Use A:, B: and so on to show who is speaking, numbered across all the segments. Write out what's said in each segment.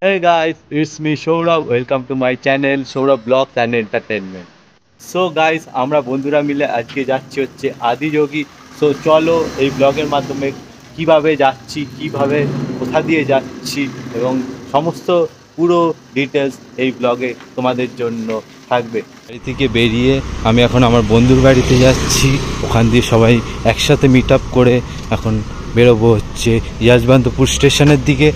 A: Hey guys, it's me Saurabh. Welcome to my channel Saurabh Vlogs and Entertainment. So guys, আমরা বন্ধুরা মিলে আজকে যাচ্ছি হচ্ছে আদিযোগী। সো চলো এই ব্লগের মাধ্যমে কিভাবে যাচ্ছি, কিভাবে কোথা দিয়ে যাচ্ছি এবং সমস্ত পুরো ডিটেলস এই ব্লগে তোমাদের জন্য থাকবে। বাড়ি থেকে বেরিয়ে আমি এখন আমার বন্ধুর বাড়িতে যাচ্ছি। ওখান দিয়ে সবাই একসাথে মিট আপ করে এখন বেরোবো হচ্ছে ইয়াজবান্তপুর স্টেশনের দিকে।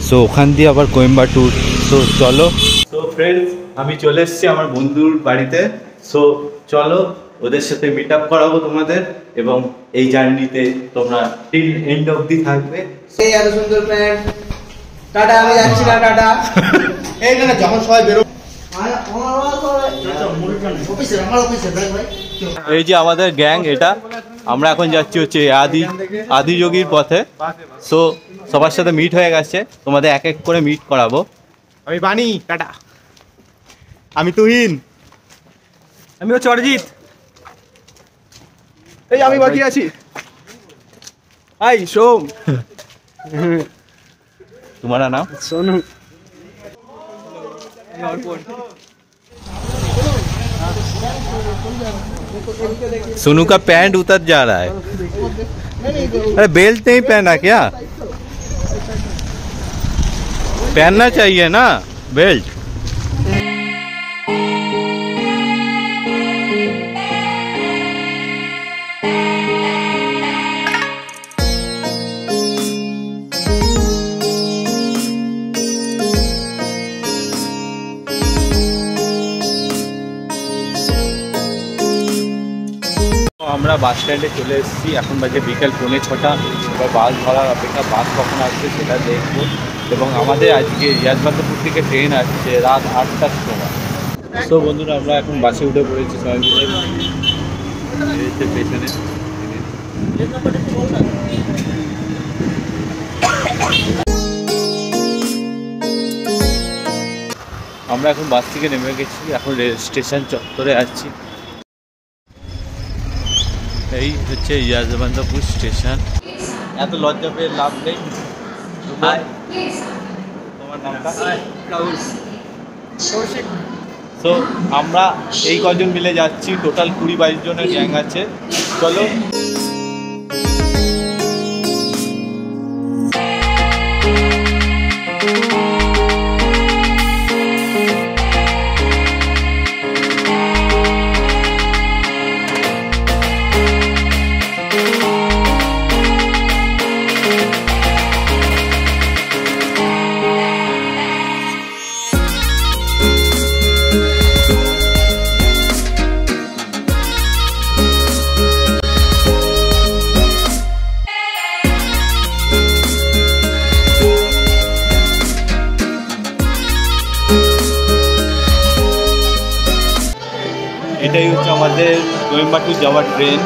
A: সো ওখান দিয়ে আবার কোয়েম্বাটুর। সো চলো। সো ফ্রেন্ডস, আমি চলে এসেছি আমার বন্ধুর বাড়িতে। সো চলো ওদের সাথে মিট আপ করাবো তোমাদের এবং এই জার্নিতে তোমরা টিল এন্ড অবধি থাকবে।
B: সেই এত সুন্দর প্ল্যান। টাটা, আমি যাচ্ছি না। টাটা। এই না যখন সবাই বেরো
A: এই যে আমাদের গ্যাং, এটা আমরা এখন যাচ্ছি হচ্ছে আদিযোগীর পথে। সো সবার সাথে মিট হয়ে গেছে, তোমাদের এক এক করে মিট করাবো।
B: আমি বানি। টাটা। আমি তুহিন। আমি হচ্ছে অরিজিৎ। এই আমি বাকি আছি। হাই সোম।
A: तुम्हारा नाम?
B: सोनू।
A: सोनू का पैंट उतर जा रहा है। अरे बेल्ट नहीं पहना क्या? पहनना चाहिए ना बेल्ट। আমরা বাস স্ট্যান্ডে চলে এসেছি। এখন বাজে বিকেল 6:45। এবার বাস ধরার অপেক্ষা, বাস কখন আসবে সেটা দেখবো। এবং আমাদের আজকে ইয়াজবান্তপুর থেকে ট্রেন আসছে রাত 8টার সময়। তো বন্ধুরা, আমরা এখন বাসে উঠে পড়েছি সবাই মিলে। পেছনে আমরা এখন বাস থেকে নেমে গেছি, এখন রেল স্টেশন চত্বরে আছি। এই হচ্ছে ইয়াজবান্তপুর স্টেশন। এত লজ্জা পেয়ে লাভ নেই। তোমার নামটা? সো আমরা এই কজন মিলে যাচ্ছি, টোটাল 20-22 জনের গ্যাং আছে। চলো। এটাই হচ্ছে আমাদের কোয়েম্বাটুর যাওয়ার ট্রেন।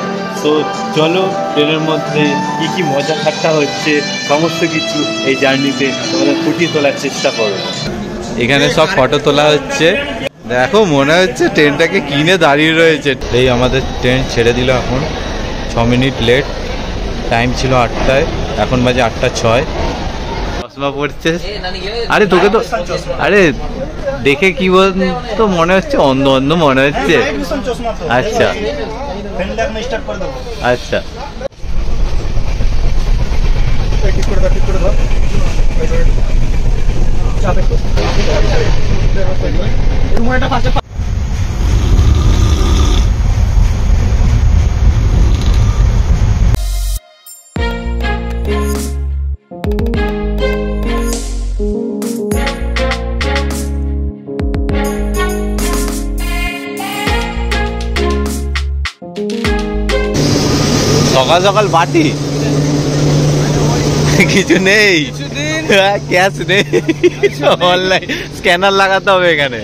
A: তো চলো ট্রেনের মধ্যে কী কী মজা ঠাট্টা হচ্ছে সমস্ত কিছু এই জার্নিতে তোমাদের ফুটিয়ে তোলার চেষ্টা করো। এখানে সব ফটো তোলা হচ্ছে। দেখো, মনে হচ্ছে ট্রেনটাকে কিনে দাঁড়িয়ে রয়েছে। এই আমাদের ট্রেন ছেড়ে দিল এখন 6 মিনিট লেট। টাইম ছিল 8টায়, এখন বাজে 8:06। চশমা পড়ছে। আরে তোকে তো, আরে দেখে কি বলতো মনে হচ্ছে, অন্ধ অন্ধ মনে হচ্ছে। আচ্ছা আচ্ছা। সকাল সকাল বাটি কিছু নেই, ক্যাশ নেই, অনলাইন স্ক্যানার লাগাতে হবে এখানে।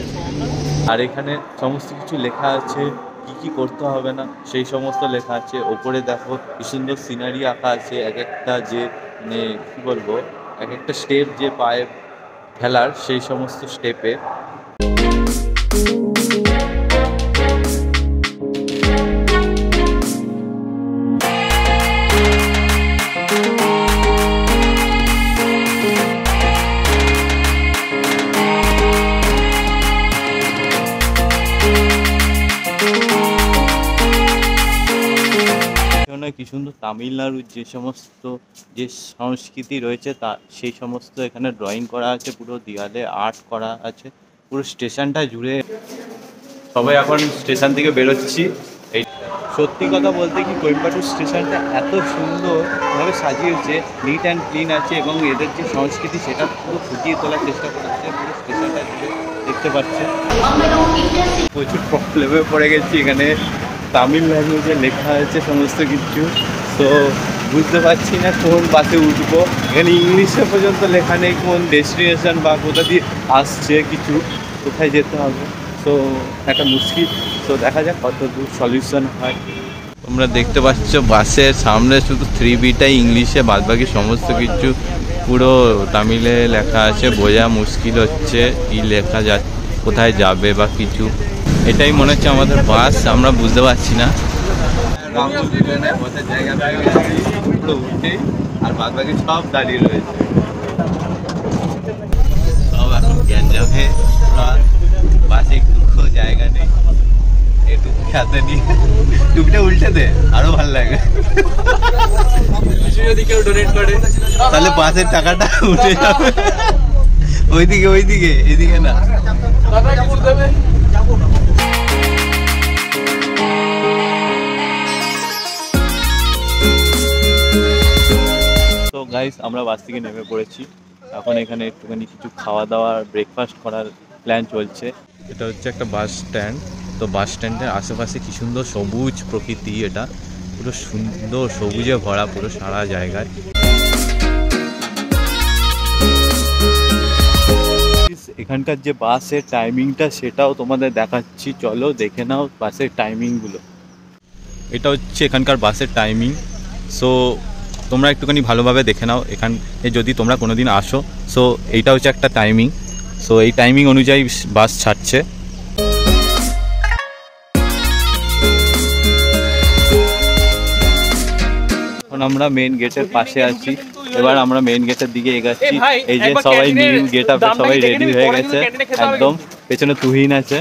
A: আর এখানে সমস্ত কিছু লেখা আছে, কি কি করতে হবে না সেই সমস্ত লেখা আছে। ওপরে দেখো কি সুন্দর সিনারি আঁকা আছে, এক একটা যে মানে কী বলবো, এক একটা স্টেপ যে পায়ে ফেলার সেই সমস্ত স্টেপে। পেছনে কি সুন্দর তামিলনাড়ুর যে সংস্কৃতি রয়েছে তা সেই সমস্ত এখানে ড্রয়িং করা আছে, পুরো দেওয়ালে আর্ট করা আছে পুরো স্টেশনটা জুড়ে। সবাই এখন স্টেশন থেকে বেরোচ্ছি। এই সত্যি কথা বলতে কি কোয়েম্বাটুর স্টেশনটা এত সুন্দরভাবে সাজিয়েছে, নিট অ্যান্ড ক্লিন আছে এবং এদের যে সংস্কৃতি সেটা পুরো ফুটিয়ে তোলার চেষ্টা করেছে পুরো স্টেশনটা জুড়ে। দেখতে পাচ্ছে প্রচুর প্রবলেমে পড়ে গেছি, এখানে তামিল ল্যাঙ্গুয়েজে লেখা আছে সমস্ত কিছু, তো বুঝতে পারছি না কোন বাসে উঠবো। এখানে ইংলিশে পর্যন্ত লেখা নেই কোন ডেস্টিনেশন বা কোথা দিয়ে আসছে কিছু, কোথায় যেতে হবে। তো একটা মুশকিল, তো দেখা যাক কত দূর সলিউশন হয়। তোমরা দেখতে পাচ্ছ বাসের সামনে শুধু 3Bটাই ইংলিশে, বাদবাকি সমস্ত কিছু পুরো তামিলে লেখা আছে। বোঝা মুশকিল হচ্ছে কি লেখা যাচ্ছে, কোথায় যাবে বা কিছু। এটাই মনে হচ্ছে আমাদের বাস, আমরা বুঝতে পারছি না। জায়গা পুরো উঠে আর বাদবাকি সব দাঁড়িয়ে রয়েছে, সব এখন গ্যাঞ্জামে। বাসে একটু জায়গা নেই, একটু খেতে নিয়ে টুকটা উল্টে দে, আরো ভালো লাগে। যদি কেউ ডোনেট করে তাহলে বাসের টাকাটা উঠে যাবে ওইদিকে, এদিকে না। তো গাইস আমরা বাস থেকে নেমে পড়েছি, এখন এখানে একটুখানি কিছু খাওয়া দাওয়া ব্রেকফাস্ট করার প্ল্যান চলছে। এটা হচ্ছে একটা বাস স্ট্যান্ড, তো বাস স্ট্যান্ডের আশেপাশে কি সুন্দর সবুজ প্রকৃতি, এটা পুরো সুন্দর সবুজে ভরা পুরো সারা জায়গায়। এখানকার যে বাসের টাইমিংটা সেটাও তোমাদের দেখাচ্ছি, চলো দেখে নাও বাসের টাইমিংগুলো। এটা হচ্ছে এখানকার বাসের টাইমিং, সো তোমরা একটুখানি ভালোভাবে দেখে নাও এখানে যদি তোমরা কোনো দিন আসো। সো এইটা হচ্ছে একটা টাইমিং, সো এই টাইমিং অনুযায়ী বাস ছাড়ছে। এখন আমরা মেন গেটের পাশে আছি, এবার আমরা মেন গেটের দিকে এগাচ্ছি। এই যে সবাই নিউ গেট আপে সবাই রেডি হয়ে গেছে একদম, পেছনে তুহিন আছে,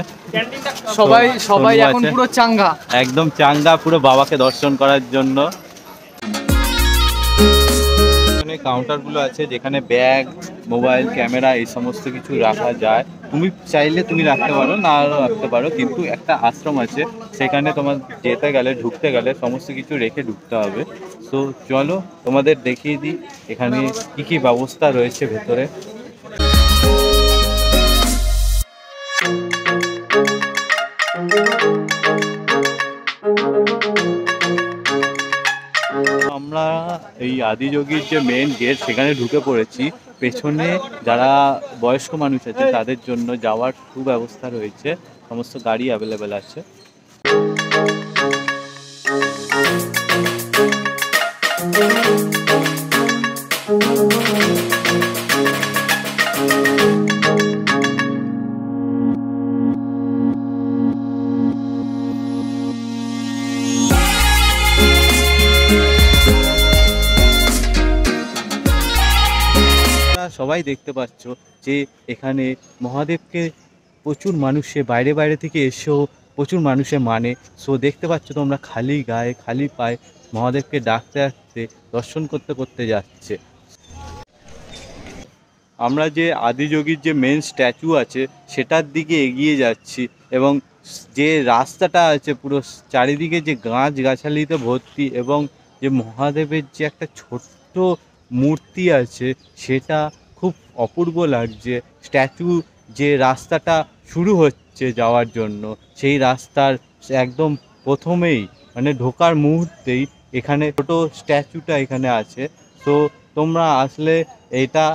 B: সবাই এখন পুরো চাঙ্গা,
A: একদম চাঙ্গা পুরো বাবাকে দর্শন করার জন্য। কাউন্টারগুলো আছে যেখানে ব্যাগ, মোবাইল, ক্যামেরা এই সমস্ত কিছু রাখা যায়। তুমি চাইলে তুমি রাখতে পারো, না রাখতে পারো, কিন্তু একটা আশ্রম আছে সেখানে তোমার ঢুকতে গেলে সমস্ত কিছু রেখে ঢুকতে হবে। তো চলো তোমাদের দেখিয়ে দিই এখানে কি কি ব্যবস্থা রয়েছে ভেতরে। আমরা এই আদিযোগীর যে মেন গেট সেখানে ঢুকে পড়েছি। পেছনে যারা বয়স্ক মানুষ আছে তাদের জন্য যাওয়ার সুব্যবস্থা রয়েছে, সমস্ত গাড়ি অ্যাভেলেবেল আছে। সবাই দেখতে পাচ্ছ যে এখানে মহাদেবকে প্রচুর মানুষে বাইরে থেকে এসেও প্রচুর মানুষে মানে। সো দেখতে পাচ্ছ তোমরা খালি গায়ে খালি পায়ে মহাদেবকে ডাকতে দর্শন করতে যাচ্ছে। আমরা যে আদিযোগীর যে মেন স্ট্যাচু আছে সেটার দিকে এগিয়ে যাচ্ছি, এবং যে রাস্তাটা আছে পুরো চারিদিকে যে গাছগাছালিতে ভর্তি, এবং যে মহাদেবের যে একটা ছোট্ট মূর্তি আছে সেটা খুব অপূর্ব লাগছে। স্ট্যাচু যে রাস্তাটা শুরু হচ্ছে যাওয়ার জন্য, সেই রাস্তার একদম প্রথমেই মানে ঢোকার মুহূর্তেই এখানে ছোটো স্ট্যাচুটা এখানে আছে। তো তোমরা আসলে এটা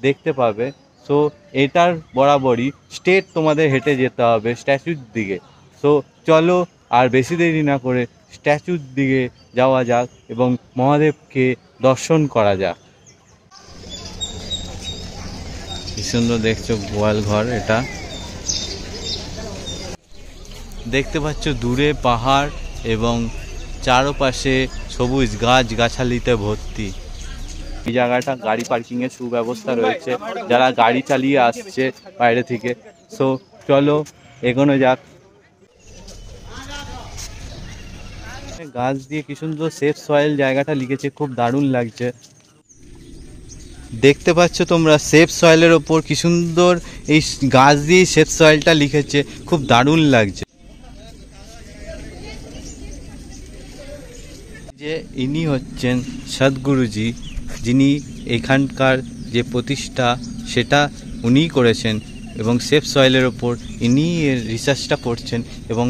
A: দেখতে পাবে। সো এটার বরাবরই স্ট্রেট তোমাদের হেঁটে যেতে হবে স্ট্যাচুর দিকে। সো চলো আর বেশি দেরি না করে স্ট্যাচুর দিকে যাওয়া যাক এবং মহাদেবকে দর্শন করা যাক। কি সুন্দর দেখছো গোয়াল ঘর, এটা দেখতে পাচ্ছ দূরে পাহাড় এবং চারপাশে সবুজ গাছগাছালিতে ভর্তি। এই জায়গাটা গাড়ি পার্কিংয়ের সুব্যবস্থা রয়েছে যারা গাড়ি চালিয়ে আসছে বাইরে থেকে। সো চলো এগোনো যাক। গাছ দিয়ে কি সুন্দর সেফ সয়েল জায়গাটা লিখেছে, খুব দারুণ লাগছে। দেখতে পাচ্ছ তোমরা সেফ সয়েলের ওপর কি সুন্দর এই গাছ দিয়ে সেফ সয়েলটা লিখেছে, খুব দারুণ লাগছে। যে ইনি হচ্ছেন সদ্গুরুজি, যিনি এখানকার যে প্রতিষ্ঠা সেটা উনিই করেছেন এবং সেফ সয়েলের ওপর ইনি এর রিসার্চটা করছেন এবং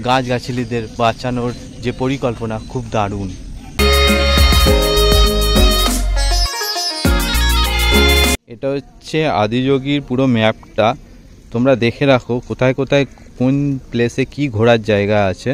A: গাছগাছালিদের বাঁচানোর যে পরিকল্পনা খুব দারুণ। এটা হচ্ছে আদিযোগীর পুরো ম্যাপটা, তোমরা দেখে রাখো কোথায় কোথায় কোন প্লেসে কি ঘোরার জায়গা আছে।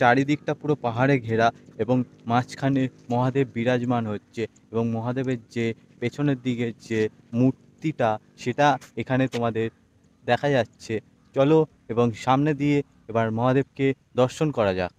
A: চারিদিকটা পুরো পাহাড়ে ঘেরা এবং মাঝখানে মহাদেব বিরাজমান হচ্ছে এবং মহাদেবের যে পেছনের দিকে যে মূর্তিটা সেটা এখানে তোমাদের দেখা যাচ্ছে। চলো এবং সামনে দিয়ে এবার মহাদেবকে দর্শন করা যাক।